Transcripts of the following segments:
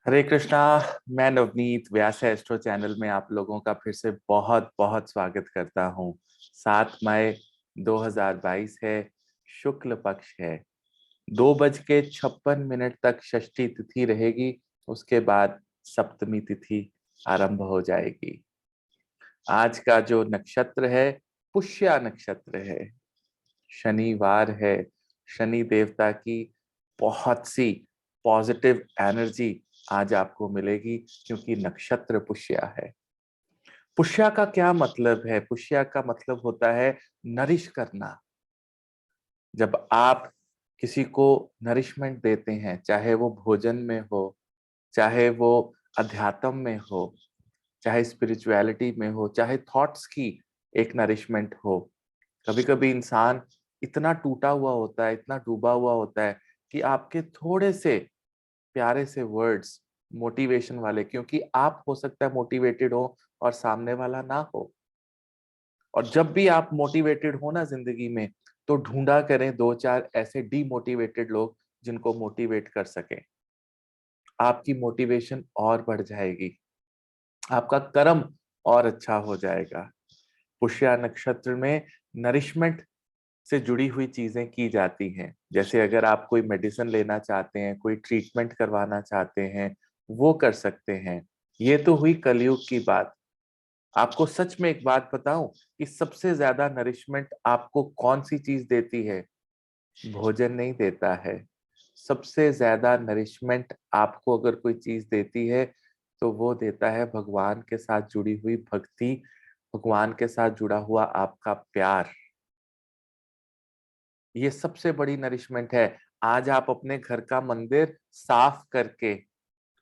हरे कृष्णा। मैं नवनीत व्यास astro channel में आप लोगों का फिर से बहुत बहुत स्वागत करता हूं। 7 मई 2022 है, शुक्ल पक्ष है। 2:56 तक षष्ठी तिथि रहेगी। उसके बाद सप्तमी तिथि आरंभ हो जाएगी। आज का जो नक्षत्र है पुष्या नक्षत्र है, शनिवार है। शनि देवता की बहुत सी पॉजिटिव एनर्जी आज आपको मिलेगी क्योंकि नक्षत्र पुष्या है। पुष्या का क्या मतलब है? पुष्या का मतलब होता है नरिश करना। जब आप किसी को नरिशमेंट देते हैं, चाहे वो भोजन में हो, चाहे वो अध्यात्म में हो, चाहे स्पिरिचुअलिटी में हो, चाहे थॉट्स की एक नरिशमेंट हो। कभी कभी इंसान इतना टूटा हुआ होता है, इतना डूबा हुआ होता है कि आपके थोड़े से प्यारे से वर्ड्स मोटिवेशन वाले, क्योंकि आप हो सकता है मोटिवेटेड हो और सामने वाला ना हो। और जब भी आप मोटिवेटेड हो ना जिंदगी में, तो ढूंढा करें दो चार ऐसे डीमोटिवेटेड लोग जिनको मोटिवेट कर सके। आपकी मोटिवेशन और बढ़ जाएगी, आपका कर्म और अच्छा हो जाएगा। पुष्या नक्षत्र में नरिशमेंट से जुड़ी हुई चीजें की जाती हैं। जैसे अगर आप कोई मेडिसिन लेना चाहते हैं, कोई ट्रीटमेंट करवाना चाहते हैं, वो कर सकते हैं। ये तो हुई कलयुग की बात। आपको सच में एक बात बताऊं कि सबसे ज्यादा नरिशमेंट आपको कौन सी चीज देती है? भोजन नहीं देता है। सबसे ज्यादा नरिशमेंट आपको अगर कोई चीज देती है तो वो देता है भगवान के साथ जुड़ी हुई भक्ति, भगवान के साथ जुड़ा हुआ आपका प्यार। ये सबसे बड़ी नरिशमेंट है। आज आप अपने घर का मंदिर साफ करके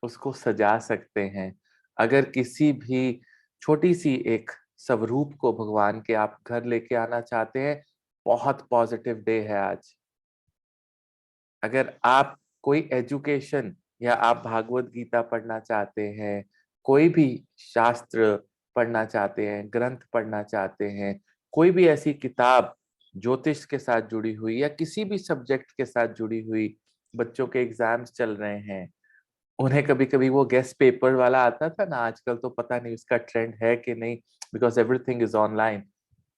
उसको सजा सकते हैं। अगर किसी भी छोटी सी एक स्वरूप को भगवान के आप घर लेके आना चाहते हैं, बहुत पॉजिटिव डे है आज। अगर आप कोई एजुकेशन या आप भागवत गीता पढ़ना चाहते हैं, कोई भी शास्त्र पढ़ना चाहते हैं, ग्रंथ पढ़ना चाहते हैं, कोई भी ऐसी किताब ज्योतिष के साथ जुड़ी हुई या किसी भी सब्जेक्ट के साथ जुड़ी हुई, बच्चों के एग्जाम्स चल रहे हैं, उन्हें कभी कभी वो गेस्ट पेपर वाला आता था ना, आजकल तो पता नहीं उसका ट्रेंड है कि नहीं, बिकॉज एवरीथिंग इज ऑनलाइन।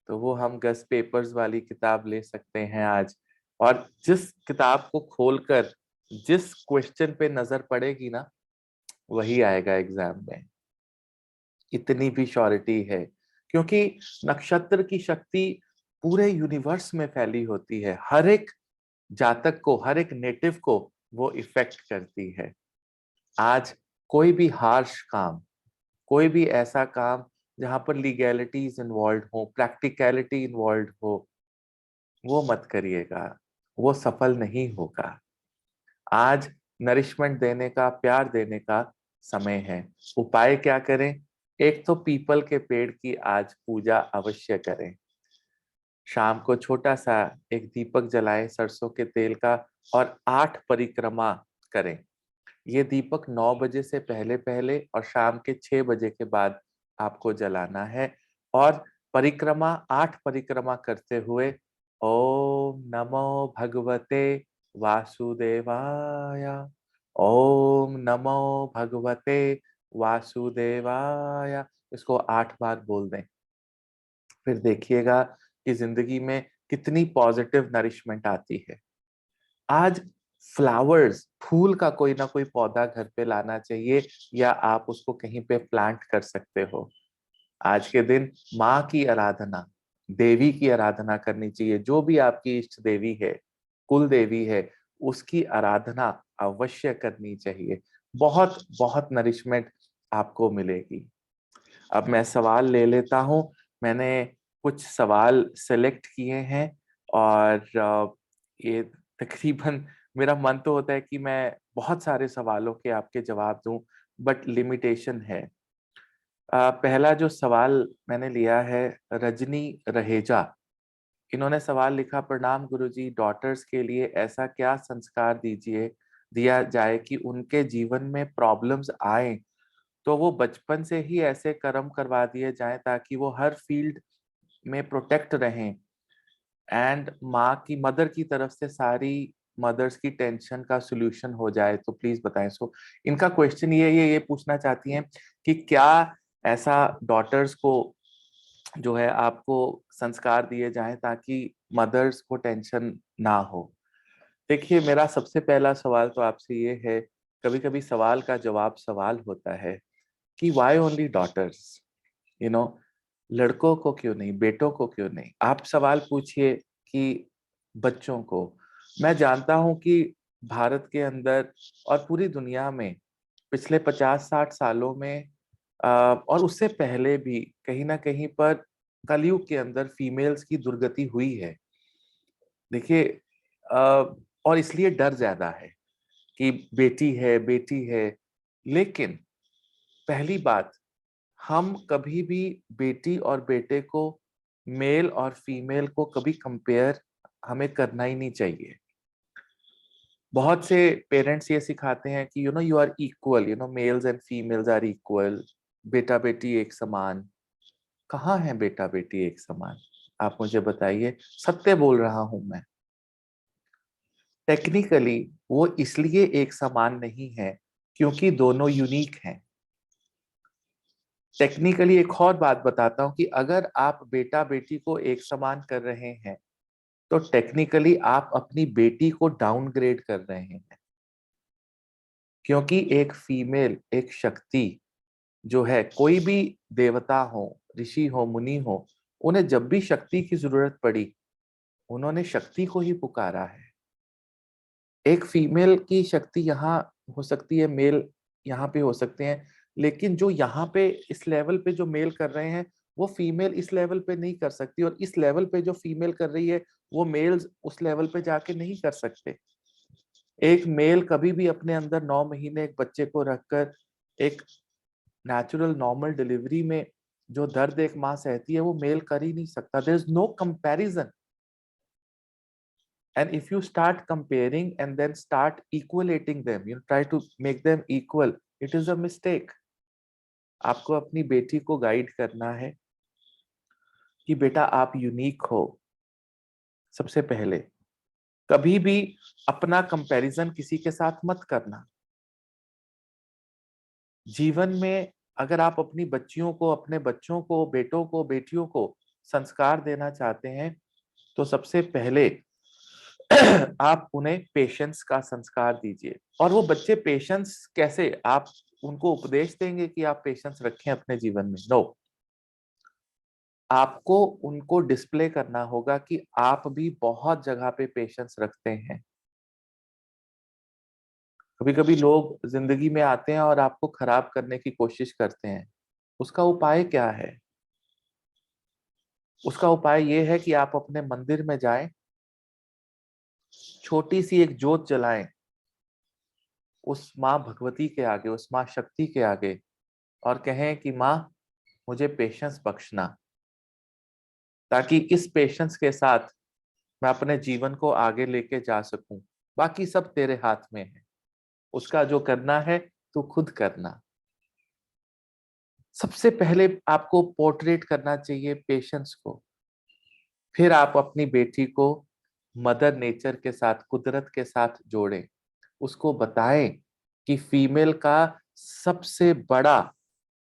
तो वो हम गेस्ट पेपर्स वाली किताब ले सकते हैं आज। और जिस किताब को खोलकर जिस क्वेश्चन पे नजर पड़ेगी ना, वही आएगा एग्जाम में। इतनी भी श्योरिटी है, क्योंकि नक्षत्र की शक्ति पूरे यूनिवर्स में फैली होती है। हर एक जातक को, हर एक नेटिव को वो इफेक्ट करती है। आज कोई भी हार्श काम, कोई भी ऐसा काम जहां पर लीगैलिटीज इन्वॉल्व हो, प्रैक्टिकलिटी इन्वॉल्व हो, वो मत करिएगा। वो सफल नहीं होगा। आज नरिशमेंट देने का, प्यार देने का समय है। उपाय क्या करें? एक तो पीपल के पेड़ की आज पूजा अवश्य करें। शाम को छोटा सा एक दीपक जलाएं सरसों के तेल का, और 8 परिक्रमा करें। ये दीपक 9 बजे से पहले पहले और शाम के 6 बजे के बाद आपको जलाना है। और परिक्रमा 8 परिक्रमा करते हुए ओम नमो भगवते वासुदेवाय, ओम नमो भगवते वासुदेवाय, इसको 8 बार बोल दें। फिर देखिएगा कि जिंदगी में कितनी पॉजिटिव नरिशमेंट आती है। आज फ्लावर्स, फूल का कोई ना कोई पौधा घर पे लाना चाहिए, या आप उसको कहीं पे प्लांट कर सकते हो। आज के दिन माँ की आराधना, देवी की आराधना करनी चाहिए। जो भी आपकी इष्ट देवी है, कुल देवी है, उसकी आराधना अवश्य करनी चाहिए। बहुत बहुत नरिशमेंट आपको मिलेगी। अब मैं सवाल ले लेता हूं। मैंने कुछ सवाल सेलेक्ट किए हैं, और ये तकरीबन, मेरा मन तो होता है कि मैं बहुत सारे सवालों के आपके जवाब दूं, बट लिमिटेशन है। पहला जो सवाल मैंने लिया है, रजनी रहेजा, इन्होंने सवाल लिखा, प्रणाम गुरुजी, डॉटर्स के लिए ऐसा क्या संस्कार दिया जाए कि उनके जीवन में प्रॉब्लम्स आए तो वो बचपन से ही ऐसे कर्म करवा दिए जाएं ताकि वो हर फील्ड में प्रोटेक्ट रहें, एंड माँ की, मदर की तरफ से सारी मदर्स की टेंशन का सोल्यूशन हो जाए तो प्लीज बताएं। सो इनका क्वेश्चन ये पूछना चाहती हैं कि क्या ऐसा डॉटर्स को जो है आपको संस्कार दिए जाएं ताकि मदर्स को टेंशन ना हो। देखिए, मेरा सबसे पहला सवाल तो आपसे ये है, कभी कभी सवाल का जवाब सवाल होता है कि why only daughters, you know, लड़कों को क्यों नहीं, बेटों को क्यों नहीं। आप सवाल पूछिए कि बच्चों को। मैं जानता हूं कि भारत के अंदर और पूरी दुनिया में पिछले 50-60 सालों में और उससे पहले भी कहीं ना कहीं पर कलयुग के अंदर फीमेल्स की दुर्गति हुई है। देखिए, और इसलिए डर ज्यादा है कि बेटी है। लेकिन पहली बात, हम कभी भी बेटी और बेटे को, मेल और फीमेल को कभी कंपेयर हमें करना ही नहीं चाहिए। बहुत से पेरेंट्स ये सिखाते हैं कि you are equal, males and females are equal, बेटा बेटी एक समान। कहाँ है बेटा बेटी एक समान? आप मुझे बताइए, सत्य बोल रहा हूं मैं। टेक्निकली वो इसलिए एक समान नहीं है क्योंकि दोनों यूनिक हैं। टेक्निकली एक और बात बताता हूं कि अगर आप बेटा बेटी को एक समान कर रहे हैं तो टेक्निकली आप अपनी बेटी को डाउनग्रेड कर रहे हैं। क्योंकि एक फीमेल, एक शक्ति जो है, कोई भी देवता हो, ऋषि हो, मुनि हो, उन्हें जब भी शक्ति की जरूरत पड़ी उन्होंने शक्ति को ही पुकारा है। एक फीमेल की शक्ति यहाँ हो सकती है, मेल यहाँ पे हो सकते हैं, लेकिन जो यहाँ पे इस लेवल पे जो मेल कर रहे हैं वो फीमेल इस लेवल पे नहीं कर सकती, और इस लेवल पे जो फीमेल कर रही है वो मेल्स उस लेवल पे जाके नहीं कर सकते। एक मेल कभी भी अपने अंदर 9 महीने एक बच्चे को रखकर एक नेचुरल नॉर्मल डिलीवरी में जो दर्द एक माँ सहती है वो मेल कर ही नहीं सकता। There is no comparison. And if you start comparing and then start equalating them, try to make them equal, it is a mistake. आपको अपनी बेटी को गाइड करना है कि बेटा आप यूनिक हो। सबसे पहले कभी भी अपना कंपैरिजन किसी के साथ मत करना। जीवन में अगर आप अपनी बच्चियों को, अपने बच्चों को, बेटों को, बेटियों को संस्कार देना चाहते हैं तो सबसे पहले आप उन्हें पेशेंस का संस्कार दीजिए। और वो बच्चे पेशेंस कैसे, आप उनको उपदेश देंगे कि आप पेशेंस रखें अपने जीवन में? नो, आपको उनको डिस्प्ले करना होगा कि आप भी बहुत जगह पे पेशेंस रखते हैं। कभी कभी लोग जिंदगी में आते हैं और आपको खराब करने की कोशिश करते हैं। उसका उपाय क्या है? उसका उपाय ये है कि आप अपने मंदिर में जाएं, छोटी सी एक जोत जलाएं उस माँ भगवती के आगे, उस माँ शक्ति के आगे, और कहें कि माँ मुझे पेशेंस बख्शना, ताकि इस पेशेंस के साथ मैं अपने जीवन को आगे लेके जा सकूं। बाकी सब तेरे हाथ में है, उसका जो करना है तू खुद करना। सबसे पहले आपको पोर्ट्रेट करना चाहिए पेशेंस को। फिर आप अपनी बेटी को मदर नेचर के साथ, कुदरत के साथ जोड़ें। उसको बताएं कि फीमेल का सबसे बड़ा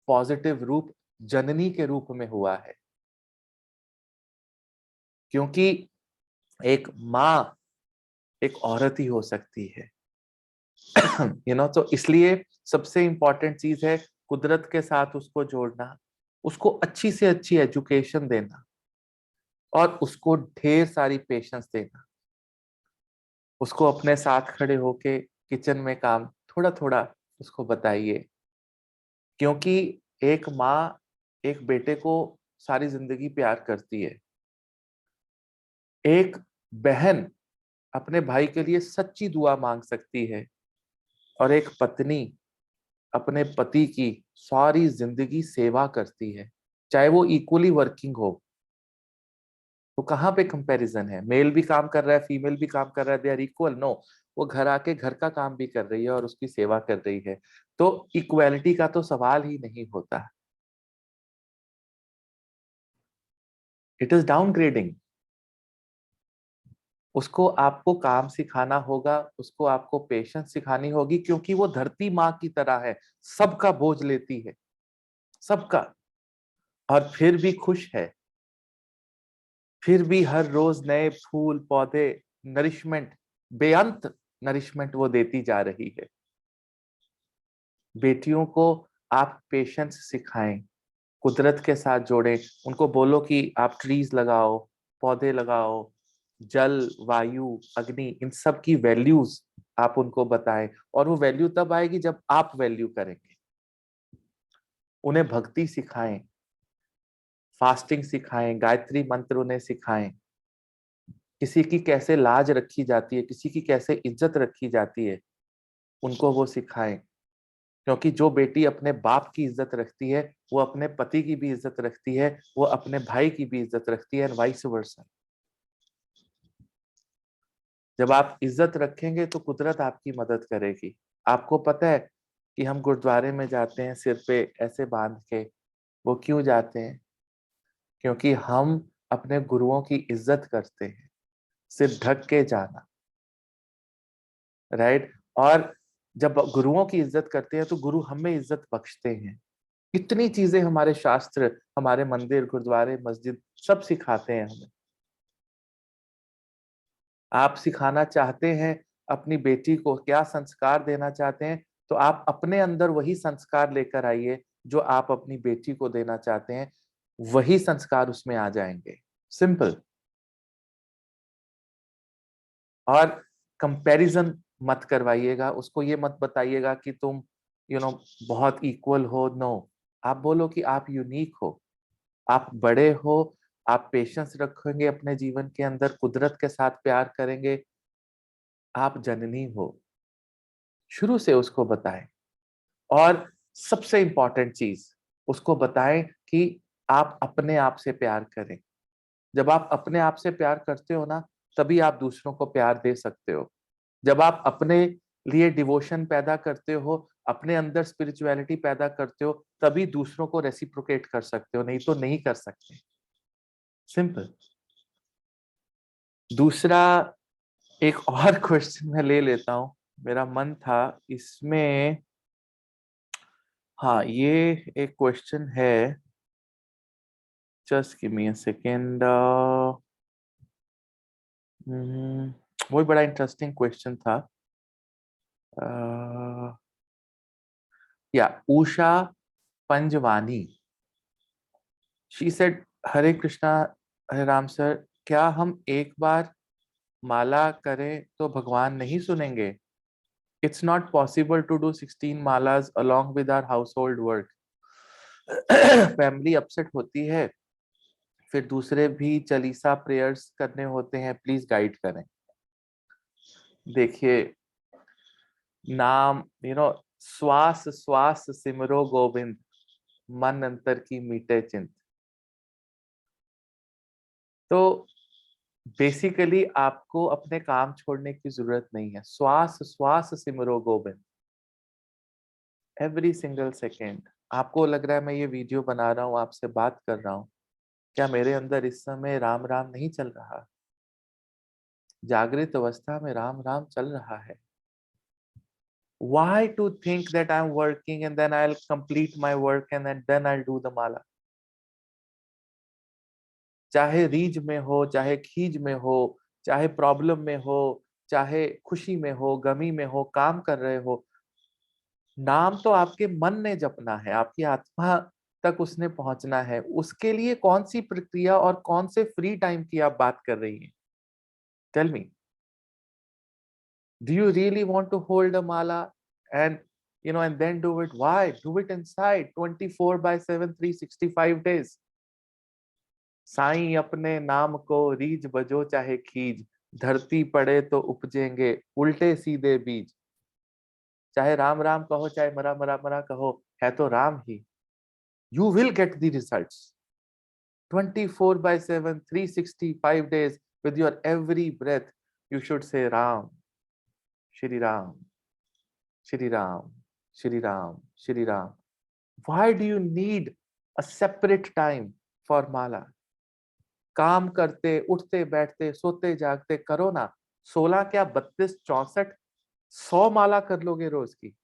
पॉजिटिव रूप जननी के रूप में हुआ है। क्योंकि एक माँ एक औरत ही हो सकती है। तो इसलिए सबसे इंपॉर्टेंट चीज है कुदरत के साथ उसको जोड़ना, उसको अच्छी से अच्छी एजुकेशन देना, और उसको ढेर सारी पेशेंस देना। उसको अपने साथ खड़े होके किचन में काम थोड़ा थोड़ा उसको बताइए। क्योंकि एक माँ एक बेटे को सारी जिंदगी प्यार करती है। एक बहन अपने भाई के लिए सच्ची दुआ मांग सकती है, और एक पत्नी अपने पति की सारी जिंदगी सेवा करती है, चाहे वो इक्वली वर्किंग हो। तो कहाँ पे कंपैरिजन है? मेल भी काम कर रहा है, फीमेल भी काम कर रहा है, दे आर इक्वल? नो, वो घर आके घर का काम भी कर रही है और उसकी सेवा कर रही है। तो इक्वालिटी का तो सवाल ही नहीं होता। It is downgrading. उसको आपको काम सिखाना होगा, उसको आपको पेशेंस सिखानी होगी, क्योंकि वो धरती माँ की तरह है, सबका बोझ लेती है, सबका, और फिर भी खुश है, फिर भी हर रोज नए फूल पौधे, नरिशमेंट, बेअंत नरिशमेंट वो देती जा रही है। बेटियों को आप पेशेंस सिखाएं, कुदरत के साथ जोड़ें, उनको बोलो कि आप ट्रीज लगाओ, पौधे लगाओ, जल, वायु, अग्नि, इन सब की वैल्यूज आप उनको बताएं, और वो वैल्यू तब आएगी जब आप वैल्यू करेंगे। उन्हें भक्ति सिखाएं, फास्टिंग सिखाएं, गायत्री मंत्र उन्हें सिखाएं, किसी की कैसे लाज रखी जाती है, किसी की कैसे इज्जत रखी जाती है, उनको वो सिखाएं। क्योंकि जो बेटी अपने बाप की इज्जत रखती है, वो अपने पति की भी इज्जत रखती है, वो अपने भाई की भी इज्जत रखती है, एंड वाइस वर्सा। जब आप इज्जत रखेंगे तो कुदरत आपकी मदद करेगी। आपको पता है कि हम गुरुद्वारे में जाते हैं सिर पे ऐसे बांध के, वो क्यों जाते हैं? क्योंकि हम अपने गुरुओं की इज्जत करते हैं, सिर ढक के जाना, राइट। और जब गुरुओं की इज्जत करते हैं तो गुरु हमें इज्जत बख्शते हैं। इतनी चीजें हमारे शास्त्र, हमारे मंदिर, गुरुद्वारे, मस्जिद सब सिखाते हैं हमें। आप सिखाना चाहते हैं अपनी बेटी को, क्या संस्कार देना चाहते हैं, तो आप अपने अंदर वही संस्कार लेकर आइए जो आप अपनी बेटी को देना चाहते हैं, वही संस्कार उसमें आ जाएंगे। सिंपल। और कंपैरिजन मत करवाइएगा, उसको ये मत बताइएगा कि तुम बहुत इक्वल हो। नो, आप बोलो कि आप यूनिक हो, आप बड़े हो, आप पेशेंस रखेंगे अपने जीवन के अंदर, कुदरत के साथ प्यार करेंगे, आप जननी हो। शुरू से उसको बताएं। और सबसे इंपॉर्टेंट चीज, उसको बताएं कि आप अपने आप से प्यार करें। जब आप अपने आप से प्यार करते हो ना, तभी आप दूसरों को प्यार दे सकते हो। जब आप अपने लिए डिवोशन पैदा करते हो, अपने अंदर स्पिरिचुअलिटी पैदा करते हो, तभी दूसरों को रेसिप्रोकेट कर सकते हो, नहीं तो नहीं कर सकते। सिंपल। दूसरा, एक और क्वेश्चन मैं ले लेता हूं, मेरा मन था इसमें। हाँ, ये एक क्वेश्चन है, just give me a second. वो भी बड़ा इंटरेस्टिंग क्वेश्चन था। या Usha Panjwani, she said, Hare Krishna, Hare Ram sir, क्या हम एक बार माला करें तो भगवान नहीं सुनेंगे? It's not possible to do 16 malas along with our household work. Family upset होती है, फिर दूसरे भी चालीसा प्रेयर्स करने होते हैं, प्लीज गाइड करें। देखिए, नाम श्वास श्वास सिमरो गोविंद, मन अंतर की मीटे चिंत। तो बेसिकली आपको अपने काम छोड़ने की जरूरत नहीं है, श्वास श्वास सिमरो गोविंद, एवरी सिंगल सेकेंड। आपको लग रहा है मैं ये वीडियो बना रहा हूँ, आपसे बात कर रहा हूँ, क्या मेरे अंदर इस समय राम राम नहीं चल रहा? जागृत अवस्था में राम राम चल रहा है। Why to think that I'm working and then I'll complete my work and then I'll do the mala? चाहे रीझ में हो, चाहे खीज में हो, चाहे प्रॉब्लम में हो, चाहे खुशी में हो, गमी में हो, काम कर रहे हो, नाम तो आपके मन ने जपना है, आपकी आत्मा तक उसने पहुंचना है। उसके लिए कौन सी प्रक्रिया और कौन से फ्री टाइम की आप बात कर रही हैं? Tell me, do you really want to hold a mala and and then do it? Why? Do it inside 24/7, 365 days. Sai अपने नाम को रीझ बजो चाहे खीज, धरती पड़े तो उपजेंगे उल्टे सीधे बीज। चाहे राम राम कहो, चाहे मरा मरा मरा कहो, है तो राम ही। You will get the results 24/7, 365 days, with your every breath you should say Ram, Shri Ram, Shri Ram, Shri Ram, Shri Ram. Why do you need a separate time for mala? काम करते, उठते बैठते, सोते जागते करो ना। 16 क्या 32 64 100 माला कर लोगे रोज की।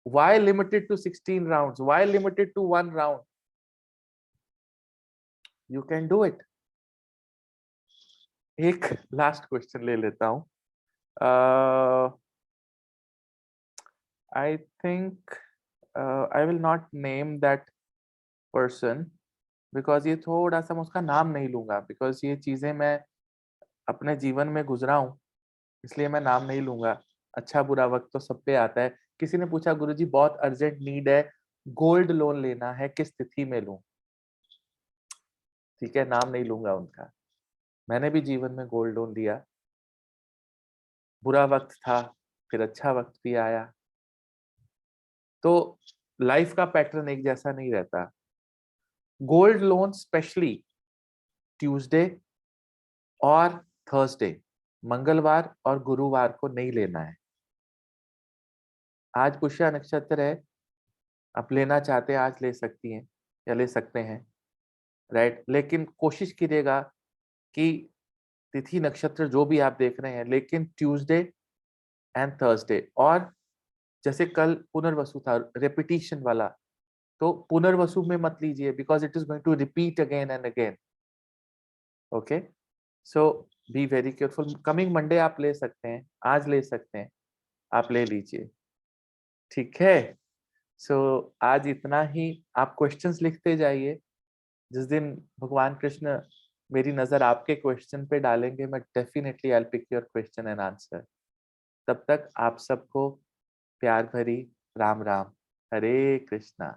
Why limited to 16 rounds? Why limited to one round? You can do it. एक लास्ट क्वेश्चन ले लेता हूँ। I think I will not name that person because ये थोड़ा सा मैं उसका नाम नहीं लूंगा बिकॉज ये चीजें मैं अपने जीवन में गुजरा हूँ, इसलिए मैं नाम नहीं लूंगा। अच्छा बुरा वक्त तो सब पे आता है। किसी ने पूछा गुरुजी बहुत अर्जेंट नीड है, गोल्ड लोन लेना है, किस तिथि में लूं? ठीक है, नाम नहीं लूंगा उनका। मैंने भी जीवन में गोल्ड लोन लिया, बुरा वक्त था, फिर अच्छा वक्त भी आया। तो लाइफ का पैटर्न एक जैसा नहीं रहता। गोल्ड लोन स्पेशली ट्यूसडे और थर्सडे, मंगलवार और गुरुवार को नहीं लेना है। आज पुष्य नक्षत्र है, आप लेना चाहते हैं आज ले सकती हैं या ले सकते हैं, राइट। लेकिन कोशिश कीजिएगा कि तिथि नक्षत्र जो भी आप देख रहे हैं, लेकिन ट्यूसडे एंड थर्सडे। और जैसे कल पुनर्वसु था रेपिटेशन वाला, तो पुनर्वसु में मत लीजिए because it is going to repeat again and again. Okay, so be very careful. Coming Monday आप ले सकते हैं, आज ले सकते हैं, आप ले लीजिए, ठीक है। सो आज इतना ही। आप क्वेश्चंस लिखते जाइए। जिस दिन भगवान कृष्ण मेरी नजर आपके क्वेश्चन पे डालेंगे, मैं definitely I pick your question and answer. तब तक आप सबको प्यार भरी राम राम, हरे कृष्णा।